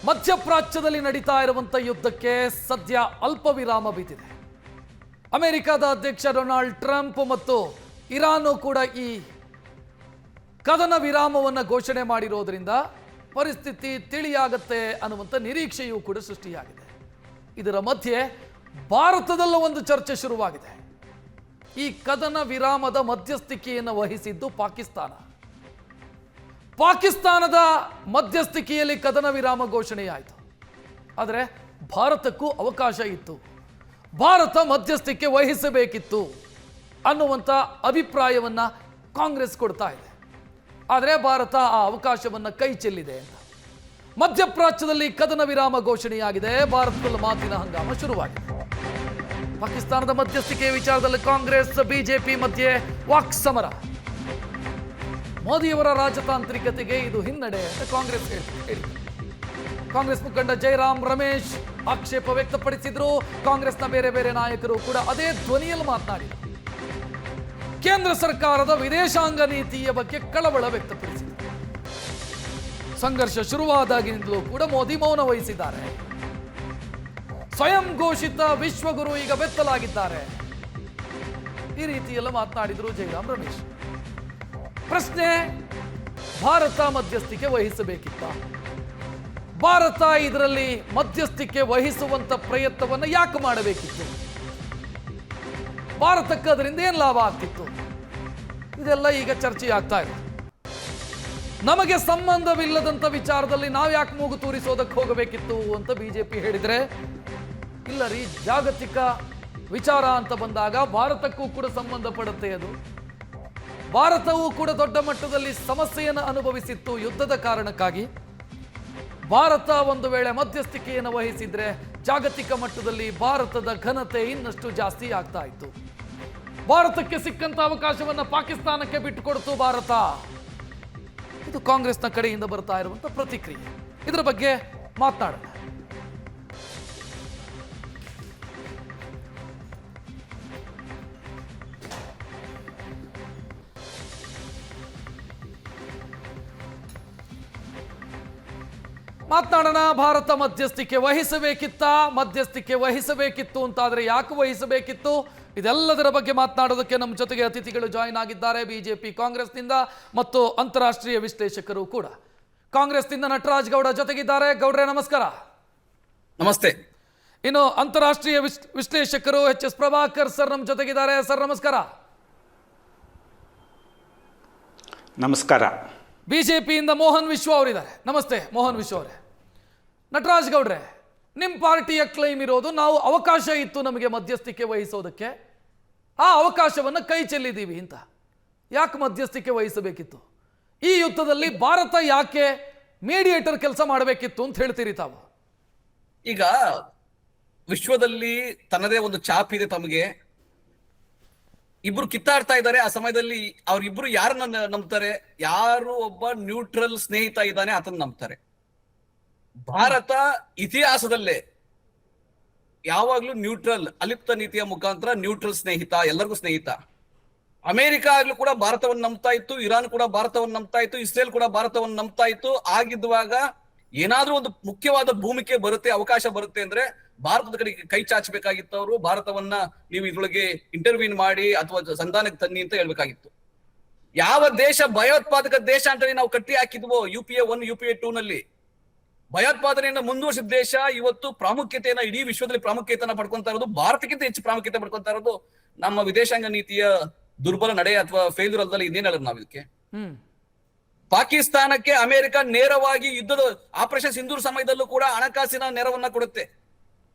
ಮಧ್ಯಪ್ರಾಚ್ಯದಲ್ಲಿ ನಡೀತಾ ಇರುವಂಥ ಯುದ್ಧಕ್ಕೆ ಸದ್ಯ ಅಲ್ಪ ವಿರಾಮ ಬಿದ್ದಿದೆ. ಅಮೆರಿಕದ ಅಧ್ಯಕ್ಷ ಡೊನಾಲ್ಡ್ ಟ್ರಂಪ್ ಮತ್ತು ಇರಾನ್ ಕೂಡ ಈ ಕದನ ವಿರಾಮವನ್ನು ಘೋಷಣೆ ಮಾಡಿರೋದ್ರಿಂದ ಪರಿಸ್ಥಿತಿ ತಿಳಿಯಾಗತ್ತೆ ಅನ್ನುವಂಥ ನಿರೀಕ್ಷೆಯೂ ಕೂಡ ಸೃಷ್ಟಿಯಾಗಿದೆ. ಇದರ ಮಧ್ಯೆ ಭಾರತದಲ್ಲೂ ಒಂದು ಚರ್ಚೆ ಶುರುವಾಗಿದೆ. ಈ ಕದನ ವಿರಾಮದ ಮಧ್ಯಸ್ಥಿಕೆಯನ್ನು ವಹಿಸಿದ್ದು ಪಾಕಿಸ್ತಾನದ ಮಧ್ಯಸ್ಥಿಕೆಯಲ್ಲಿ ಕದನ ವಿರಾಮ ಘೋಷಣೆಯಾಯಿತು. ಆದರೆ ಭಾರತಕ್ಕೂ ಅವಕಾಶ ಇತ್ತು, ಭಾರತ ಮಧ್ಯಸ್ಥಿಕೆ ವಹಿಸಬೇಕಿತ್ತು ಅನ್ನುವಂಥ ಅಭಿಪ್ರಾಯವನ್ನು ಕಾಂಗ್ರೆಸ್ ಕೊಡ್ತಾ ಇದೆ. ಆದರೆ ಭಾರತ ಆ ಅವಕಾಶವನ್ನು ಕೈ ಚೆಲ್ಲಿದೆ ಅಂತ ಮಧ್ಯಪ್ರಾಚ್ಯದಲ್ಲಿ ಕದನ ವಿರಾಮ ಘೋಷಣೆಯಾಗಿದೆ. ಭಾರತದಲ್ಲಿ ಮಾತಿನ ಹಂಗಾಮ ಶುರುವಾಗಿದೆ. ಪಾಕಿಸ್ತಾನದ ಮಧ್ಯಸ್ಥಿಕೆಯ ವಿಚಾರದಲ್ಲಿ ಕಾಂಗ್ರೆಸ್ ಬಿಜೆಪಿ ಮಧ್ಯೆ ವಾಕ್ಸಮರ. ಮೋದಿಯವರ ರಾಜತಾಂತ್ರಿಕತೆಗೆ ಇದು ಹಿನ್ನಡೆ ಅಂತ ಕಾಂಗ್ರೆಸ್ ಹೇಳಿದೆ. ಕಾಂಗ್ರೆಸ್ ಮುಖಂಡ ಜೈರಾಮ್ ರಮೇಶ್ ಆಕ್ಷೇಪ ವ್ಯಕ್ತಪಡಿಸಿದ್ರು. ಕಾಂಗ್ರೆಸ್ನ ಬೇರೆ ಬೇರೆ ನಾಯಕರು ಕೂಡ ಅದೇ ಧ್ವನಿಯಲ್ಲಿ ಮಾತನಾಡಿದರು. ಕೇಂದ್ರ ಸರ್ಕಾರದ ವಿದೇಶಾಂಗ ನೀತಿಯ ಬಗ್ಗೆ ಕಳವಳ ವ್ಯಕ್ತಪಡಿಸಿದರು. ಸಂಘರ್ಷ ಶುರುವಾದಾಗಿನಿಂದಲೂ ಕೂಡ ಮೋದಿ ಮೌನ ವಹಿಸಿದ್ದಾರೆ. ಸ್ವಯಂ ಘೋಷಿತ ವಿಶ್ವಗುರು ಈಗ ಬೆತ್ತಲಾಗಿದ್ದಾರೆ. ಈ ರೀತಿಯೆಲ್ಲ ಮಾತನಾಡಿದರು ಜೈರಾಮ್ ರಮೇಶ್. ಪ್ರಶ್ನೆ, ಭಾರತ ಮಧ್ಯಸ್ಥಿಕೆ ವಹಿಸಬೇಕಿತ್ತ? ಭಾರತ ಇದರಲ್ಲಿ ಮಧ್ಯಸ್ಥಿಕೆ ವಹಿಸುವಂತ ಪ್ರಯತ್ನವನ್ನು ಯಾಕೆ ಮಾಡಬೇಕಿತ್ತು? ಭಾರತಕ್ಕೆ ಅದರಿಂದ ಏನು ಲಾಭ ಆಗ್ತಿತ್ತು? ಇದೆಲ್ಲ ಈಗ ಚರ್ಚೆ ಆಗ್ತಾ ಇದೆ. ನಮಗೆ ಸಂಬಂಧವಿಲ್ಲದಂತ ವಿಚಾರದಲ್ಲಿ ನಾವು ಯಾಕೆ ಮೂಗು ತೂರಿಸೋದಕ್ಕೆ ಹೋಗಬೇಕಿತ್ತು ಅಂತ ಬಿಜೆಪಿ ಹೇಳಿದ್ರೆ, ಇಲ್ಲ ರೀ, ಜಾಗತಿಕ ವಿಚಾರ ಅಂತ ಬಂದಾಗ ಭಾರತಕ್ಕೂ ಕೂಡ ಸಂಬಂಧ ಪಡುತ್ತೆ. ಅದು ಭಾರತವೂ ಕೂಡ ದೊಡ್ಡ ಮಟ್ಟದಲ್ಲಿ ಸಮಸ್ಯೆಯನ್ನು ಅನುಭವಿಸಿತ್ತು ಯುದ್ಧದ ಕಾರಣಕ್ಕಾಗಿ. ಭಾರತ ಒಂದು ವೇಳೆ ಮಧ್ಯಸ್ಥಿಕೆಯನ್ನು ವಹಿಸಿದ್ರೆ ಜಾಗತಿಕ ಮಟ್ಟದಲ್ಲಿ ಭಾರತದ ಘನತೆ ಇನ್ನಷ್ಟು ಜಾಸ್ತಿ ಆಗ್ತಾ ಇತ್ತು. ಭಾರತಕ್ಕೆ ಸಿಕ್ಕಂತ ಅವಕಾಶವನ್ನು ಪಾಕಿಸ್ತಾನಕ್ಕೆ ಬಿಟ್ಟುಕೊಡ್ತು ಭಾರತ. ಇದು ಕಾಂಗ್ರೆಸ್ನ ಕಡೆಯಿಂದ ಬರ್ತಾ ಇರುವಂತ ಪ್ರತಿಕ್ರಿಯೆ. ಇದರ ಬಗ್ಗೆ ಮಾತನಾಡೋಣ. ಭಾರತ ಮಧ್ಯಸ್ಥಿಕೆ ವಹಿಸಬೇಕಿತ್ತು ಅಂತಾದ್ರೆ ಯಾಕೆ ವಹಿಸಬೇಕಿತ್ತು? ಇದೆಲ್ಲದರ ಬಗ್ಗೆ ಮಾತನಾಡೋದಕ್ಕೆ ನಮ್ಮ ಜೊತೆಗೆ ಅತಿಥಿಗಳು ಜಾಯಿನ್ ಆಗಿದ್ದಾರೆ. ಬಿಜೆಪಿ, ಕಾಂಗ್ರೆಸ್ನಿಂದ ಮತ್ತು ಅಂತಾರಾಷ್ಟ್ರೀಯ ವಿಶ್ಲೇಷಕರು ಕೂಡ. ಕಾಂಗ್ರೆಸ್ನಿಂದ ನಟರಾಜ್ ಗೌಡ ಜೊತೆಗಿದ್ದಾರೆ. ಗೌಡ್ರೆ ನಮಸ್ಕಾರ. ನಮಸ್ತೆ. ಇನ್ನು ಅಂತಾರಾಷ್ಟ್ರೀಯ ವಿಶ್ಲೇಷಕರು ಎಚ್.ಎಸ್. ಪ್ರಭಾಕರ್ ಸರ್ ನಮ್ಮ ಜೊತೆಗಿದ್ದಾರೆ. ಸರ್ ನಮಸ್ಕಾರ. ನಮಸ್ಕಾರ. ಬಿಜೆಪಿಯಿಂದ ಮೋಹನ್ ವಿಶ್ವ ಅವರಿದ್ದಾರೆ. ನಮಸ್ತೆ ಮೋಹನ್ ವಿಶ್ವ ಅವರೇ. ನಟರಾಜ್ ಗೌಡ್ರೆ, ನಿಮ್ಮ ಪಾರ್ಟಿಯ ಕ್ಲೈಮ್ ಇರೋದು ನಾವು ಅವಕಾಶ ಇತ್ತು ನಮಗೆ ಮಧ್ಯಸ್ಥಿಕೆ ವಹಿಸೋದಕ್ಕೆ, ಆ ಅವಕಾಶವನ್ನು ಕೈ ಚೆಲ್ಲಿದ್ದೀವಿ ಅಂತ. ಯಾಕೆ ಮಧ್ಯಸ್ಥಿಕೆ ವಹಿಸಬೇಕಿತ್ತು? ಈ ಯುದ್ಧದಲ್ಲಿ ಭಾರತ ಯಾಕೆ ಮೀಡಿಯೇಟರ್ ಕೆಲಸ ಮಾಡಬೇಕಿತ್ತು ಅಂತ ಹೇಳ್ತೀರಿ ತಾವು? ಈಗ ವಿಶ್ವದಲ್ಲಿ ತನ್ನದೇ ಒಂದು ಚಾಪ್ ಇದೆ. ತಮಗೆ ಇಬ್ರು ಕಿತ್ತಾಡ್ತಾ ಇದ್ದಾರೆ. ಆ ಸಮಯದಲ್ಲಿ ಅವ್ರಿಬ್ರು ಯಾರನ್ನ ನಂಬ್ತಾರೆ? ಯಾರು ಒಬ್ಬ ನ್ಯೂಟ್ರಲ್ ಸ್ನೇಹಿತ ಇದ್ದಾನೆ ಆತನ ನಂಬ್ತಾರೆ. ಭಾರತ ಇತಿಹಾಸದಲ್ಲೇ ಯಾವಾಗ್ಲೂ ನ್ಯೂಟ್ರಲ್, ಅಲಿಪ್ತ ನೀತಿಯ ಮುಖಾಂತರ ನ್ಯೂಟ್ರಲ್ ಸ್ನೇಹಿತ, ಎಲ್ಲರಿಗೂ ಸ್ನೇಹಿತ. ಅಮೆರಿಕ ಆಗ್ಲೂ ಕೂಡ ಭಾರತವನ್ನು ನಂಬ್ತಾ ಇತ್ತು, ಇರಾನ್ ಕೂಡ ಭಾರತವನ್ನು ನಂಬ್ತಾ ಇತ್ತು, ಇಸ್ರೇಲ್ ಕೂಡ ಭಾರತವನ್ನು ನಂಬ್ತಾ ಇತ್ತು. ಆಗಿದ್ದಾಗ ಏನಾದ್ರೂ ಒಂದು ಮುಖ್ಯವಾದ ಭೂಮಿಕೆ ಬರುತ್ತೆ, ಅವಕಾಶ ಬರುತ್ತೆ ಅಂದ್ರೆ ಭಾರತದ ಕಡೆಗೆ ಕೈ ಚಾಚಬೇಕಾಗಿತ್ತು. ಅವರು ಭಾರತವನ್ನ ನೀವು ಇದ್ರೊಳಗೆ ಇಂಟರ್ವ್ಯೂನ್ ಮಾಡಿ ಅಥವಾ ಸಂಧಾನಕ್ಕೆ ತನ್ನಿ ಅಂತ ಹೇಳ್ಬೇಕಾಗಿತ್ತು. ಯಾವ ದೇಶ ಭಯೋತ್ಪಾದಕ ದೇಶ ಅಂತ ನಾವು ಕಟ್ಟಿ ಹಾಕಿದ್ವೋ UPA 1 UPA 2 ನಲ್ಲಿ, ಭಯೋತ್ಪಾದನೆಯನ್ನ ಮುಂದುವರಿಸಿದ ದೇಶ ಇವತ್ತು ಪ್ರಾಮುಖ್ಯತೆಯನ್ನ ಇಡೀ ವಿಶ್ವದಲ್ಲಿ ಪ್ರಾಮುಖ್ಯತೆಯನ್ನ ಪಡ್ಕೊಂತಾ ಇರೋದು, ಭಾರತಕ್ಕಿಂತ ಹೆಚ್ಚು ಪ್ರಾಮುಖ್ಯತೆ ಪಡ್ಕೊಂತಾ ಇರೋದು ನಮ್ಮ ವಿದೇಶಾಂಗ ನೀತಿಯ ದುರ್ಬಲ ನಡೆ ಅಥವಾ ಫೇಲ್ಯೂರ್ ಅಲ್ಲದಲ್ಲಿ ಇದೇನ್ ಹೇಳೋದು ನಾವು ಇದಕ್ಕೆ? ಪಾಕಿಸ್ತಾನಕ್ಕೆ ಅಮೆರಿಕ ನೇರವಾಗಿ ಯುದ್ಧದ ಆಪರೇಷನ್ ಸಿಂಧೂರ್ ಸಮಯದಲ್ಲೂ ಕೂಡ ಹಣಕಾಸಿನ ನೆರವನ್ನ ಕೊಡುತ್ತೆ.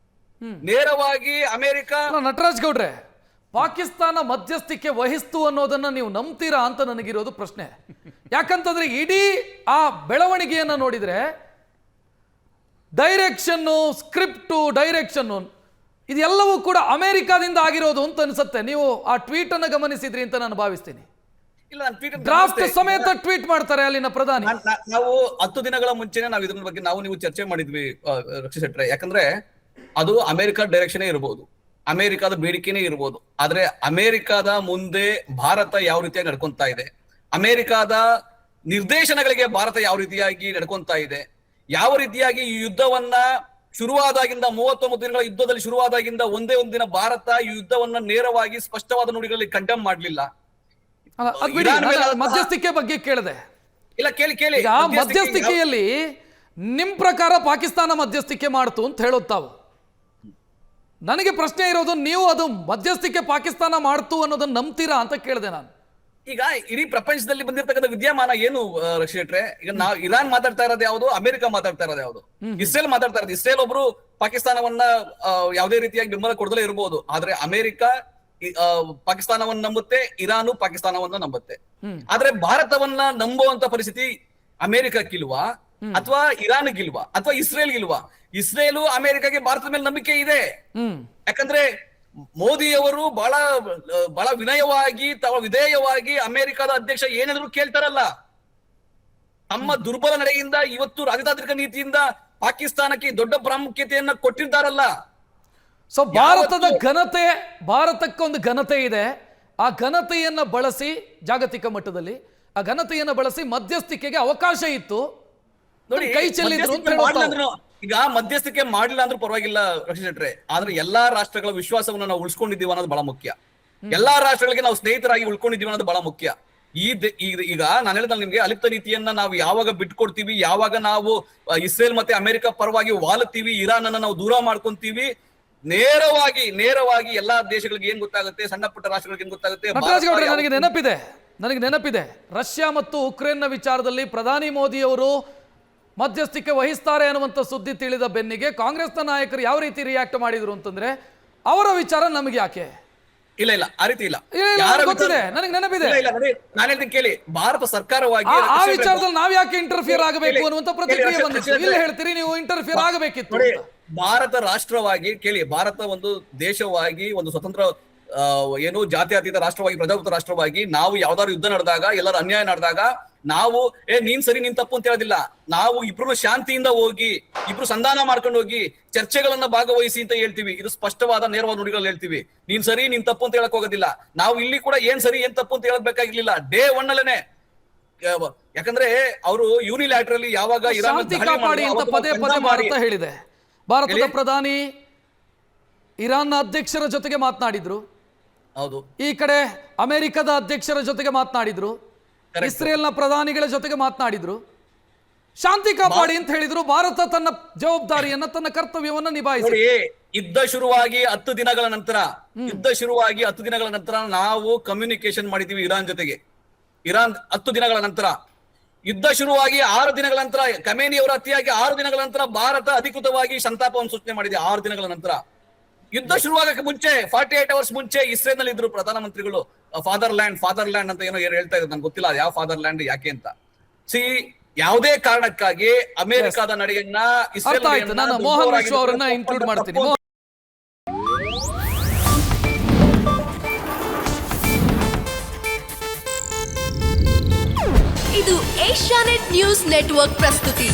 ನೇರವಾಗಿ ಅಮೆರಿಕ. ನಟರಾಜ್ ಗೌಡ್ರೆ, ಪಾಕಿಸ್ತಾನ ಮಧ್ಯಸ್ಥಿಕೆ ವಹಿಸ್ತು ಅನ್ನೋದನ್ನ ನೀವು ನಂಬ್ತೀರಾ ಅಂತ ನನಗಿರೋದು ಪ್ರಶ್ನೆ. ಯಾಕಂತಂದ್ರೆ ಇಡೀ ಆ ಬೆಳವಣಿಗೆಯನ್ನ ನೋಡಿದ್ರೆ ಡೈರೆಕ್ಷನ್ನು, ಸ್ಕ್ರಿಪ್ಟು, ಡೈರೆಕ್ಷನ್ನು ಇದೆಲ್ಲವೂ ಕೂಡ ಅಮೆರಿಕಾದಿಂದ ಆಗಿರೋದು ಅಂತ ಅನ್ಸುತ್ತೆ. ನೀವು ಆ ಟ್ವೀಟ್ ಅನ್ನು ಗಮನಿಸಿದ್ರಿ ಅಂತ ನಾನು ಭಾವಿಸ್ತೀನಿ. ಡ್ರಾಫ್ಟ್ ಸಮೇತ ಟ್ವೀಟ್ ಮಾಡ್ತಾರೆ ಅಲ್ಲಿನ ಪ್ರಧಾನಿ. ನಾವು 10 ದಿನಗಳ ಮುಂಚೆನೆ ನಾವು ಇದ್ರ ಬಗ್ಗೆ ನೀವು ಚರ್ಚೆ ಮಾಡಿದ್ವಿ ರಕ್ಷಿತ್ ಶೆಟ್ರೆ. ಯಾಕಂದ್ರೆ ಅದು ಅಮೆರಿಕ ಡೈರೆಕ್ಷನ್ ಇರಬಹುದು, ಅಮೆರಿಕದ ಬೇಡಿಕೆನೇ ಇರಬಹುದು. ಆದ್ರೆ ಅಮೆರಿಕದ ಮುಂದೆ ಭಾರತ ಯಾವ ರೀತಿಯಾಗಿ ನಡ್ಕೊಂತಾ ಇದೆ, ಅಮೆರಿಕದ ನಿರ್ದೇಶನಗಳಿಗೆ ಭಾರತ ಯಾವ ರೀತಿಯಾಗಿ ನಡ್ಕೊಂತಾ ಇದೆ, ಯಾವ ರೀತಿಯಾಗಿ ಈ ಯುದ್ಧವನ್ನ ಶುರುವಾದಾಗಿಂದ 39 ದಿನಗಳ ಯುದ್ಧದಲ್ಲಿ ಶುರುವಾದಾಗಿಂದ ಒಂದೇ ಒಂದಿನ ಭಾರತ ಈ ಯುದ್ಧವನ್ನ ನೇರವಾಗಿ ಸ್ಪಷ್ಟವಾದ ನುಡಿಗಳಲ್ಲಿ ಕಂಡೆಮ್ ಮಾಡ್ಲಿಲ್ಲ. ಅಲ್ಲ, ಅದ್ ಬಿಡಿ, ನಾನು ಮಧ್ಯಸ್ಥಿಕೆ ಬಗ್ಗೆ ಕೇಳಿದೆ. ಇಲ್ಲ, ಕೇಳಿ ಈಗ ಮಧ್ಯಸ್ಥಿಕೆಯಲ್ಲಿ ನಿಮ್ ಪ್ರಕಾರ ಪಾಕಿಸ್ತಾನ ಮಧ್ಯಸ್ಥಿಕೆ ಮಾಡ್ತು ಅಂತ ಹೇಳೋದು ತಾವು. ನನಗೆ ಪ್ರಶ್ನೆ ಇರೋದು, ನೀವು ಅದು ಮಧ್ಯಸ್ಥಿಕೆ ಪಾಕಿಸ್ತಾನ ಮಾಡ್ತು ಅನ್ನೋದನ್ನ ನಂಬ್ತೀರಾ ಅಂತ ಕೇಳಿದೆ ನಾನು. ಈಗ ಇಡೀ ಪ್ರಪಂಚದಲ್ಲಿ ಬಂದಿರತಕ್ಕಂಥ ವಿದ್ಯಮಾನ ಏನು ರಕ್ಷಿಟ್ರೆ, ಈಗ ನಾವು ಇರಾನ್ ಮಾತಾಡ್ತಾ ಇರೋದು ಯಾವುದು, ಅಮೆರಿಕ ಮಾತಾಡ್ತಾ ಇರೋದು ಯಾವುದು, ಇಸ್ರೇಲ್ ಮಾತಾಡ್ತಾ ಇರೋದು. ಇಸ್ರೇಲ್ ಒಬ್ರು ಪಾಕಿಸ್ತಾನವನ್ನ ಯಾವುದೇ ರೀತಿಯಾಗಿ ಬೆಂಬಲ ಕೊಡದಲೇ ಇರಬಹುದು, ಆದ್ರೆ ಅಮೆರಿಕ ಪಾಕಿಸ್ತಾನವನ್ನ ನಂಬುತ್ತೆ, ಇರಾನು ಪಾಕಿಸ್ತಾನವನ್ನ ನಂಬುತ್ತೆ. ಆದ್ರೆ ಭಾರತವನ್ನ ನಂಬುವಂತ ಪರಿಸ್ಥಿತಿ ಅಮೆರಿಕಕ್ಕಿಲ್ವಾ ಅಥವಾ ಇರಾನ್ಗಿಲ್ವಾ ಅಥವಾ ಇಸ್ರೇಲ್ಗಿಲ್ವಾ? ಇಸ್ರೇಲು ಅಮೆರಿಕಗೆ ಭಾರತದ ಮೇಲೆ ನಂಬಿಕೆ ಇದೆ. ಯಾಕಂದ್ರೆ ಮೋದಿಯವರು ಬಹಳ ವಿನಯವಾಗಿ ವಿಧೇಯವಾಗಿ ಅಮೆರಿಕದ ಅಧ್ಯಕ್ಷ ಏನಾದ್ರು ಕೇಳ್ತಾರಲ್ಲ. ತಮ್ಮ ದುರ್ಬಲ ನಡೆಯಿಂದ ಇವತ್ತು ರಾಜತಾಂತ್ರಿಕ ನೀತಿಯಿಂದ ಪಾಕಿಸ್ತಾನಕ್ಕೆ ದೊಡ್ಡ ಪ್ರಾಮುಖ್ಯತೆಯನ್ನ ಕೊಟ್ಟಿದ್ದಾರಲ್ಲ. ಸೊ ಭಾರತದ ಘನತೆ, ಭಾರತಕ್ಕೊಂದು ಘನತೆ ಇದೆ. ಆ ಘನತೆಯನ್ನ ಬಳಸಿ ಜಾಗತಿಕ ಮಟ್ಟದಲ್ಲಿ ಆ ಘನತೆಯನ್ನ ಬಳಸಿ ಮಧ್ಯಸ್ಥಿಕೆಗೆ ಅವಕಾಶ ಇತ್ತು, ನೋಡಿ ಕೈ ಚೆಲ್ಲಿದ್ರು ಅಂತ ಹೇಳ್ತಾರೆ. ಈಗ ಮಧ್ಯಸ್ಥಿಕೆ ಮಾಡಿಲ್ಲ ಅಂದ್ರೂ ಪರವಾಗಿಲ್ಲ ರಕ್ಷಿಟ್ರೆ, ಆದ್ರೆ ಎಲ್ಲಾ ರಾಷ್ಟ್ರಗಳ ವಿಶ್ವಾಸವನ್ನು ನಾವು ಉಳಿಸ್ಕೊಂಡಿದ್ದೀವಿ ಅನ್ನೋದು ಬಹಳ ಮುಖ್ಯ. ಎಲ್ಲಾ ರಾಷ್ಟ್ರಗಳಿಗೆ ನಾವು ಸ್ನೇಹಿತರಾಗಿ ಉಳ್ಕೊಂಡಿದ್ದೀವಿ ಅನ್ನೋದು ಬಹಳ ಮುಖ್ಯ. ಈಗ ನಾನು ಹೇಳಿದ ನಿಮ್ಗೆ ಅಲಿಪ್ತ ನೀತಿಯನ್ನ ನಾವು ಯಾವಾಗ ಬಿಟ್ಕೊಡ್ತೀವಿ, ಯಾವಾಗ ನಾವು ಇಸ್ರೇಲ್ ಮತ್ತೆ ಅಮೆರಿಕ ಪರವಾಗಿ ವಾಲುತ್ತೀವಿ, ಇರಾನ್ ಅನ್ನ ನಾವು ದೂರ ಮಾಡ್ಕೊಂತೀವಿ, ನೇರವಾಗಿ ಎಲ್ಲಾ ದೇಶಗಳಿಗೆ ಏನ್ ಗೊತ್ತಾಗುತ್ತೆ, ಸಣ್ಣ ಪುಟ್ಟ ರಾಷ್ಟ್ರಗಳಿಗೆ ಏನ್ ಗೊತ್ತಾಗುತ್ತೆ. ನಟರಾಜ್ ಗೌಡ್ರೆ, ನನಗೆ ನೆನಪಿದೆ ರಷ್ಯಾ ಮತ್ತು ಉಕ್ರೇನ್ನ ವಿಚಾರದಲ್ಲಿ ಪ್ರಧಾನಿ ಮೋದಿ ಅವರು ಮಧ್ಯಸ್ಥಿಕೆ ವಹಿಸ್ತಾರೆ ಅನ್ನುವಂಥ ಸುದ್ದಿ ತಿಳಿದ ಬೆನ್ನಿಗೆ ಕಾಂಗ್ರೆಸ್ನ ನಾಯಕರು ಯಾವ ರೀತಿ ರಿಯಾಕ್ಟ್ ಮಾಡಿದ್ರು ಅಂತಂದ್ರೆ, ಅವರ ವಿಚಾರ ನಮಗೆ ಯಾಕೆ? ಇಲ್ಲ ಆ ರೀತಿ ಇಲ್ಲ, ಗೊತ್ತಿದೆ, ನನಗೆ ನೆನಪಿದೆ. ನಾನು ಹೇಳ್ತೀನಿ ಕೇಳಿ, ಭಾರತ ಸರ್ಕಾರವಾಗಿ ಆ ವಿಚಾರದಲ್ಲಿ ನಾವ್ ಯಾಕೆ ಇಂಟರ್ಫಿಯರ್ ಆಗಬೇಕು ಅನ್ನುವಂಥ ಪ್ರತಿಕ್ರಿಯೆ ಬಂದಿತ್ತು. ಇಲ್ಲ ಹೇಳ್ತೀರಿ ನೀವು ಇಂಟರ್ಫಿಯರ್ ಆಗಬೇಕಿತ್ತು. ಭಾರತ ರಾಷ್ಟ್ರವಾಗಿ ಕೇಳಿ, ಭಾರತ ಒಂದು ದೇಶವಾಗಿ, ಒಂದು ಸ್ವತಂತ್ರ ಏನು ಜಾತ್ಯತೀತ ರಾಷ್ಟ್ರವಾಗಿ, ಪ್ರಜಾಪ್ರಭುತ್ವ ರಾಷ್ಟ್ರವಾಗಿ ನಾವು ಯಾವ್ದಾದ್ರು ಯುದ್ಧ ನಡೆದಾಗ, ಎಲ್ಲರೂ ಅನ್ಯಾಯ ನಡೆದಾಗ ನಾವು ನೀನ್ ಸರಿ ನೀನ್ ತಪ್ಪು ಅಂತ ಹೇಳೋದಿಲ್ಲ. ನಾವು ಇಬ್ರು ಶಾಂತಿಯಿಂದ ಹೋಗಿ, ಇಬ್ರು ಸಂಧಾನ ಮಾಡ್ಕೊಂಡು ಹೋಗಿ ಚರ್ಚೆಗಳನ್ನ ಭಾಗವಹಿಸಿ ಅಂತ ಹೇಳ್ತೀವಿ. ಇದು ಸ್ಪಷ್ಟವಾದ ನೇರವಾದ ನುಡಿಗಳಲ್ಲಿ ಹೇಳ್ತೀವಿ. ನೀನ್ ಸರಿ ನೀನ್ ತಪ್ಪು ಅಂತ ಹೇಳಕ್ ಹೋಗೋದಿಲ್ಲ. ನಾವು ಇಲ್ಲಿ ಕೂಡ ಏನ್ ಸರಿ ಏನ್ ತಪ್ಪು ಅಂತ ಹೇಳಕ್ ಬೇಕಾಗಿರ್ಲಿಲ್ಲ. ಡೇ 1 ಅಲ್ಲೇನೆ. ಯಾಕಂದ್ರೆ ಅವರು ಯೂನಿಲ್ಯಾಟ್ರಲಿ ಯಾವಾಗ ಶಾಂತಿ ಕಾಪಾಡಿ ಅಂತ ಪದೇ ಭಾರತ ಹೇಳಿದೆ. ಭಾರತದ ಪ್ರಧಾನಿ ಇರಾನ್ನ ಅಧ್ಯಕ್ಷರ ಜೊತೆಗೆ ಮಾತನಾಡಿದ್ರು, ಹೌದು. ಈ ಕಡೆ ಅಮೆರಿಕದ ಅಧ್ಯಕ್ಷರ ಜೊತೆಗೆ ಮಾತನಾಡಿದ್ರು, ಇಸ್ರೇಲ್ನ ಪ್ರಧಾನಿಗಳ ಜೊತೆಗೆ ಮಾತನಾಡಿದ್ರು, ಶಾಂತಿ ಕಾಪಾಡಿ ಅಂತ ಹೇಳಿದ್ರು. ಭಾರತ ತನ್ನ ಜವಾಬ್ದಾರಿಯನ್ನ, ತನ್ನ ಕರ್ತವ್ಯವನ್ನ ನಿಭಾಯಿಸಿ. ಯುದ್ಧ ಶುರುವಾಗಿ 10 ದಿನಗಳ ನಂತರ ನಾವು ಕಮ್ಯುನಿಕೇಶನ್ ಮಾಡಿದೀವಿ ಇರಾನ್ ಜೊತೆಗೆ. 10 ದಿನಗಳ ನಂತರ ಯುದ್ಧ ಶುರುವಾಗಿ 6 ದಿನಗಳ ನಂತರ, ಖಮೇನಿ ಅವರ ಹತ್ಯೆಯಾಗಿ 6 ದಿನಗಳ ನಂತರ ಭಾರತ ಅಧಿಕೃತವಾಗಿ ಸಂತಾಪವನ್ನು ಸೂಚನೆ ಮಾಡಿದೆ. 6 ದಿನಗಳ ನಂತರ ಯುದ್ಧ ಶುರುವಾಗಕ್ಕೆ ಮುಂಚೆ 48 ಅವರ್ಸ್ ಮುಂಚೆ ಇಸ್ರೇಲ್ ನಲ್ಲಿ ಇದ್ರು ಪ್ರಧಾನಮಂತ್ರಿಗಳು. ಫಾದರ್ ಲ್ಯಾಂಡ್ ಅಂತ ಏನೋ ಹೇಳ್ತಾ ಇದ್ರು, ನಂಗೆ ಗೊತ್ತಿಲ್ಲ ಯಾವ ಫಾದರ್ ಲ್ಯಾಂಡ್ ಯಾಕೆ ಅಂತ. ಯಾವುದೇ ಕಾರಣಕ್ಕಾಗಿ ಅಮೆರಿಕದ ನಡೆಯನ್ನ ಮೋಹನ್ ವಿಶ್ವ ಅವರನ್ನ ಇನ್ಕ್ಲೂಡ್ ಮಾಡ್ತೀನಿ. ಇದು ಏಷ್ಯಾನೆಟ್ ನ್ಯೂಸ್ ನೆಟ್ವರ್ಕ್ ಪ್ರಸ್ತುತಿ.